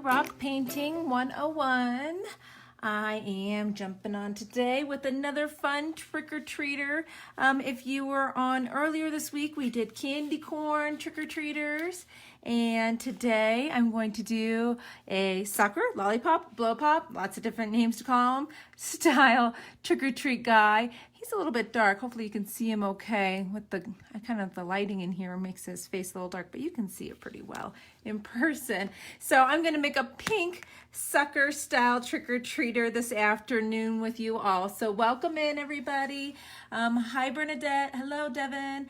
Rock Painting 101. I am jumping on today with another fun trick-or-treater. If you were on earlier this week, we did candy corn trick-or-treaters. And today I'm going to do a sucker, lollipop, blow pop, lots of different names to call him, style trick-or-treat guy. He's a little bit dark. Hopefully you can see him okay. With the the lighting in here makes his face a little dark, but you can see it pretty well in person. So I'm going to make a pink sucker style trick-or-treater this afternoon with you all. So welcome in, everybody. Hi Bernadette. Hello Devin.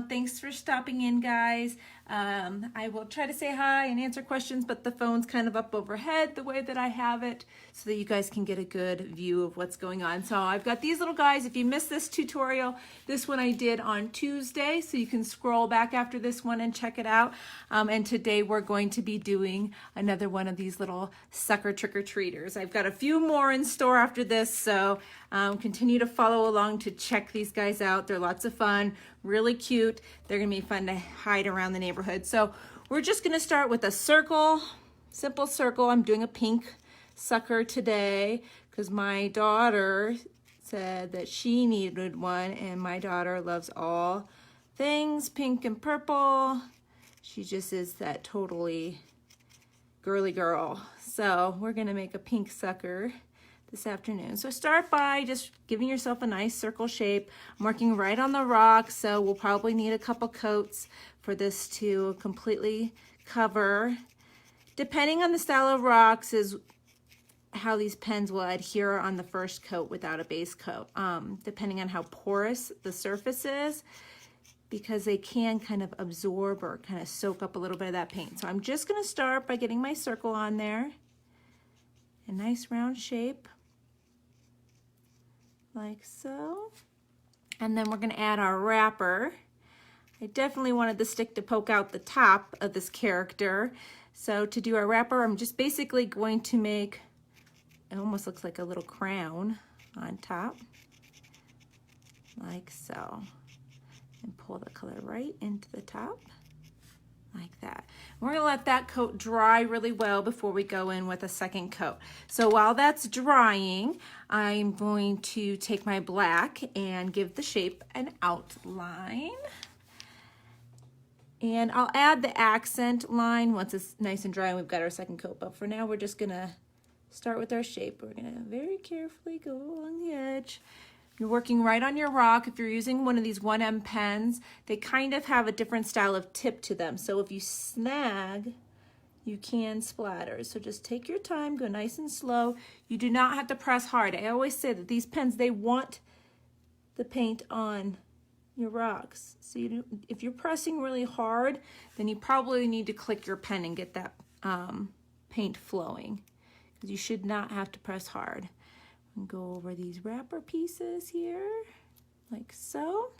Thanks for stopping in, guys. I will try to say hi and answer questions, but the phone's kind of up overhead the way that I have it so that you guys can get a good view of what's going on. So I've got these little guys. If you missed this tutorial, this one I did on Tuesday, so you can scroll back after this one and check it out. And today we're going to be doing another one of these little sucker trick-or-treaters. I've got a few more in store after this, so continue to follow along to check these guys out. They're lots of fun, really cute. They're gonna be fun to hide around the neighborhood. So we're just gonna start with a circle, simple circle. I'm doing a pink sucker today because my daughter said that she needed one, and my daughter loves all things pink and purple. She just is that totally girly girl. So we're gonna make a pink sucker this afternoon. So start by just giving yourself a nice circle shape. I'm working right on the rock, so we'll probably need a couple coats for this to completely cover. Depending on the style of rocks is how these pens will adhere on the first coat without a base coat, depending on how porous the surface is, because they can kind of absorb or kind of soak up a little bit of that paint. So I'm just going to start by getting my circle on there. A nice round shape, like so. And then we're going to add our wrapper. I definitely wanted the stick to poke out the top of this character. So to do our wrapper, I'm just basically going to make, it almost looks like a little crown on top, like so. And pull the color right into the top, like that. We're gonna let that coat dry really well before we go in with a second coat. So while that's drying, I'm going to take my black and give the shape an outline. And I'll add the accent line once it's nice and dry and we've got our second coat. But for now, we're just gonna start with our shape. We're gonna very carefully go along the edge. You're working right on your rock. If you're using one of these 1M pens, they kind of have a different style of tip to them. So if you snag, you can splatter. So just take your time, go nice and slow. You do not have to press hard. I always say that these pens, they want the paint on your rocks. So if you're pressing really hard, then you probably need to click your pen and get that paint flowing, because you should not have to press hard. And go over these wrapper pieces here, like so.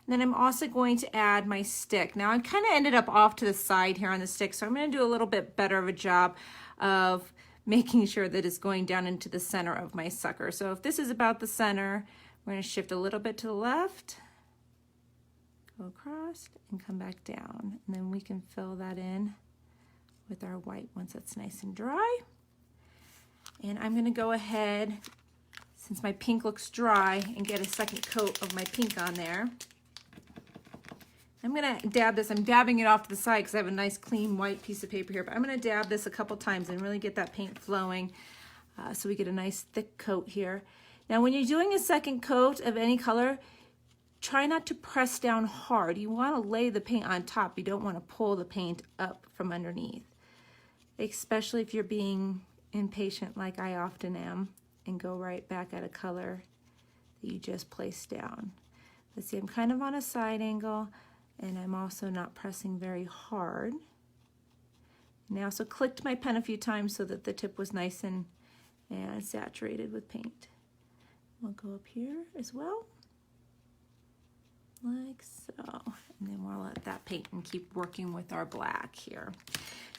And then I'm also going to add my stick. Now I kind of ended up off to the side here on the stick, so I'm going to do a little bit better of a job of making sure that it's going down into the center of my sucker. So if this is about the center, we're going to shift a little bit to the left, go across, and come back down. And then we can fill that in with our white once it's nice and dry. And I'm going to go ahead, since my pink looks dry, and get a second coat of my pink on there. I'm gonna dab this. I'm dabbing it off to the side because I have a nice clean white piece of paper here, but I'm gonna dab this a couple times and really get that paint flowing so we get a nice thick coat here. Now when you're doing a second coat of any color, try not to press down hard. You wanna lay the paint on top. You don't wanna pull the paint up from underneath, especially if you're being impatient like I often am, and go right back at a color that you just placed down. Let's see, I'm kind of on a side angle, and I'm also not pressing very hard. And I also clicked my pen a few times so that the tip was nice and saturated with paint. We'll go up here as well, like so. And then we'll let that paint and keep working with our black here.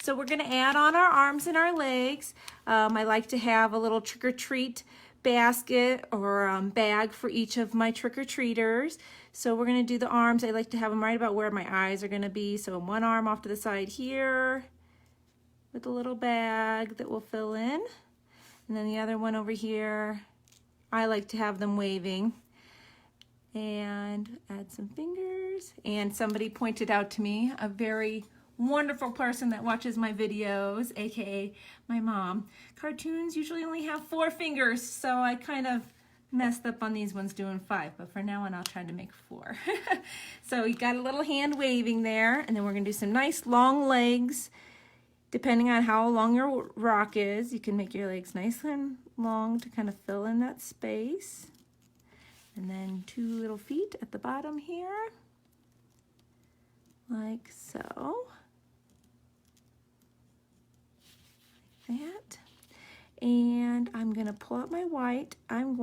So we're gonna add on our arms and our legs. I like to have a little trick-or-treat basket or bag for each of my trick-or-treaters. So we're gonna do the arms. I like to have them right about where my eyes are gonna be. So one arm off to the side here, with a little bag that we'll fill in. And then the other one over here, I like to have them waving. And add some fingers. And somebody pointed out to me, a very wonderful person that watches my videos, aka my mom, cartoons usually only have 4 fingers, so I kind of messed up on these ones doing 5, but for now on I'll try to make 4. So you got a little hand waving there, and then we're gonna do some nice long legs. Depending on how long your rock is, you can make your legs nice and long to kind of fill in that space. And then 2 little feet at the bottom here, like so. That. And I'm gonna pull out my white. I'm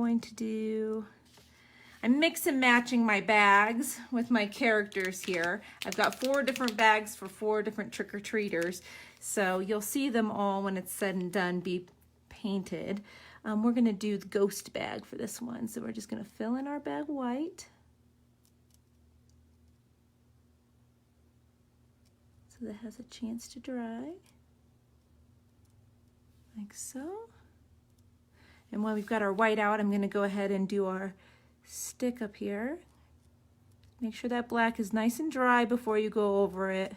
mix and matching my bags with my characters here. I've got 4 different bags for 4 different trick-or-treaters. So you'll see them all when it's said and done be painted. We're gonna do the ghost bag for this one. So we're just gonna fill in our bag white. So that has a chance to dry. Like so. And while we've got our white out, I'm gonna go ahead and do our stick up here. Make sure that black is nice and dry before you go over it,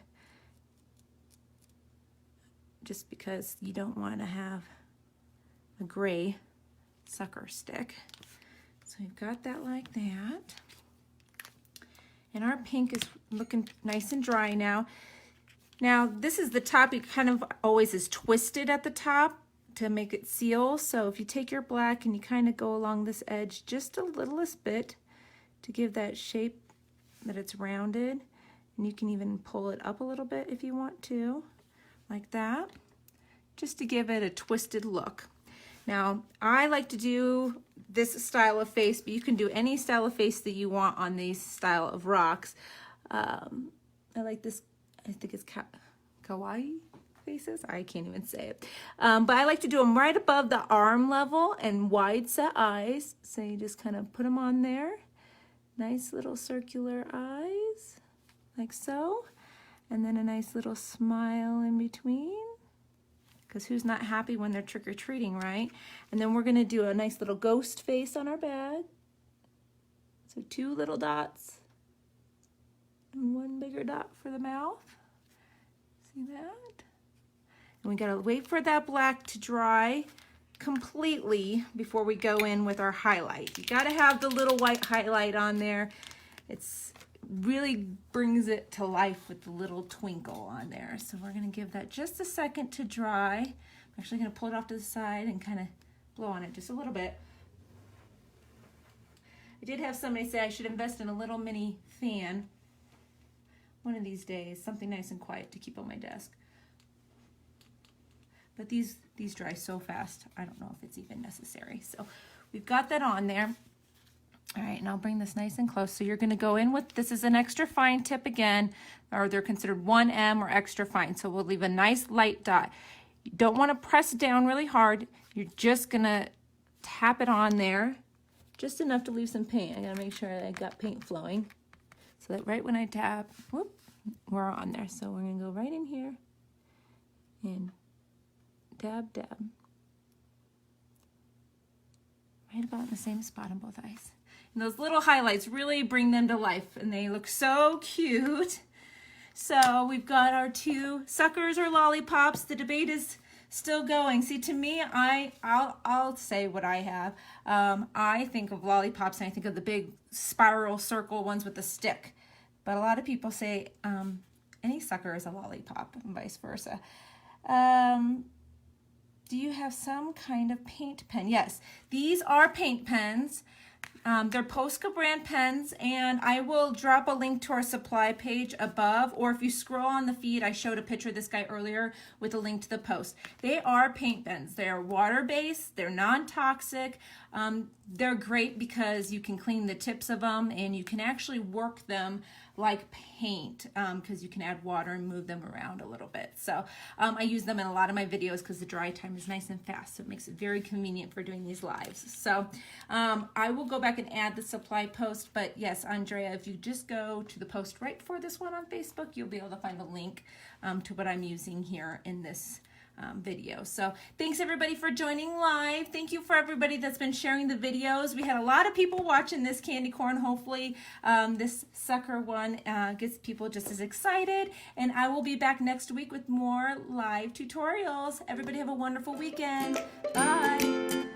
just because you don't want to have a gray sucker stick. So we've got that like that. And our pink is looking nice and dry now. Now this is the top, it kind of always is twisted at the top to make it seal. So if you take your black and you kind of go along this edge just a littlest bit to give that shape that it's rounded, and you can even pull it up a little bit if you want to, like that, just to give it a twisted look. Now I like to do this style of face, but you can do any style of face that you want on these style of rocks. I like this, I think it's kawaii faces. I can't even say it. But I like to do them right above the arm level and wide set eyes. So you just kind of put them on there. Nice little circular eyes, like so. And then a nice little smile in between. Because who's not happy when they're trick-or-treating, right? And then we're gonna do a nice little ghost face on our bag. So 2 little dots and 1 bigger dot for the mouth. See that? And we gotta wait for that black to dry completely before we go in with our highlight. You gotta have the little white highlight on there. It's really brings it to life with the little twinkle on there. So we're gonna give that just a second to dry. I'm actually gonna pull it off to the side and kind of blow on it just a little bit. I did have somebody say I should invest in a little mini fan one of these days, something nice and quiet to keep on my desk. But these dry so fast, I don't know if it's even necessary. So we've got that on there. All right, and I'll bring this nice and close. So you're gonna go in with, this is an extra fine tip again, or they're considered 1M or extra fine. So we'll leave a nice light dot. You don't wanna press down really hard. You're just gonna tap it on there, just enough to leave some paint. I gotta make sure I got paint flowing. So that right when I tap, whoop, we're on there. So we're gonna go right in here and dab, dab. Right about in the same spot on both eyes. And those little highlights really bring them to life, and they look so cute. So we've got our 2 suckers or lollipops. The debate is still going. See, to me, I'll say what I have. I think of lollipops and I think of the big spiral circle ones with the stick. But a lot of people say any sucker is a lollipop and vice versa. Do you have some kind of paint pen? Yes, these are paint pens. They're Posca brand pens, and I will drop a link to our supply page above, or if you scroll on the feed, I showed a picture of this guy earlier with a link to the post. They are paint pens. They're water-based, they're non-toxic. They're great because you can clean the tips of them, and you can actually work them like paint because you can add water and move them around a little bit. So I use them in a lot of my videos because the dry time is nice and fast, so it makes it very convenient for doing these lives. So I will go back and add the supply post, but yes, Andrea, if you just go to the post right before this one on Facebook, you'll be able to find a link to what I'm using here in this video. So thanks everybody for joining live. Thank you for everybody that's been sharing the videos. We had a lot of people watching this candy corn. Hopefully this sucker one gets people just as excited. And I will be back next week with more live tutorials. Everybody have a wonderful weekend. Bye.